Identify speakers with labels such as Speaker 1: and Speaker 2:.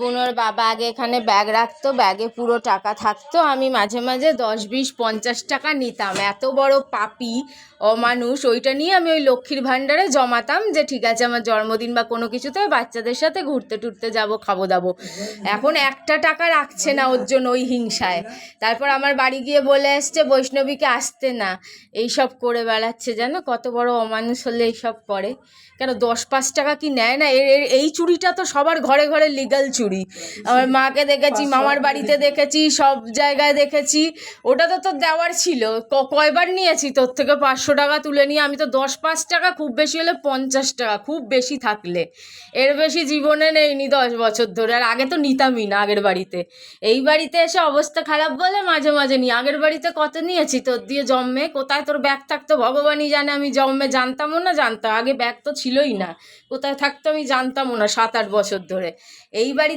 Speaker 1: বুনোর বাবা আগে এখানে ব্যাগ রাখতো, ব্যাগে পুরো টাকা থাকতো, আমি মাঝে মাঝে 10, 20, 50 টাকা নিতাম। এত বড় পাপি অমানুষ, ওইটা নিয়ে আমি ওই লক্ষ্মীর ভাণ্ডারে জমাতাম যে ঠিক আছে আমার জন্মদিন বা কোনো কিছুতে বাচ্চাদের সাথে ঘুরতে টুরতে যাবো, খাবো দাবো। এখন একটা টাকা রাখছে না ওর জন্য, ওই হিংসায়। তারপর আমার বাড়ি গিয়ে বলে এসছে বৈষ্ণবীকে আসতে না, এইসব করে বেড়াচ্ছে। জানো কত বড় অমানুষ হলে এইসব করে? কেন 10-5 টাকা কি নেয় না? এই চুরিটা তো সবার ঘরে ঘরে লিগ্যাল চুরি। আমার মাকে দেখেছি, মামার বাড়িতে দেখেছি, সব জায়গায় দেখেছি। ওটা তো তোর দেওয়ার ছিল। কয়বার নিয়েছি তোর থেকে 500 টাকা তুলে নিয়ে? আমি তো 10-5 টাকা, খুব বেশি হলে 50 টাকা, খুব বেশি থাকলে। এর বেশি জীবনে নেইনি 10 বছর ধরে। আর আগে তো নিতামই না আগের বাড়িতে। এই বাড়িতে এসে অবস্থা খারাপ বলে মাঝে মাঝে নিই। আগের বাড়িতে কত নিয়েছি তোর দিয়ে জন্মে? কোথায় তোর ব্যাগ থাকতো ভগবানই জানে। আমি জন্মে জানতামও না, জানতাম আগে ব্যাগ তো ছিলই না। কোথায় থাকতো আমি জানতামও না 7-8 বছর ধরে। এই বাড়িতে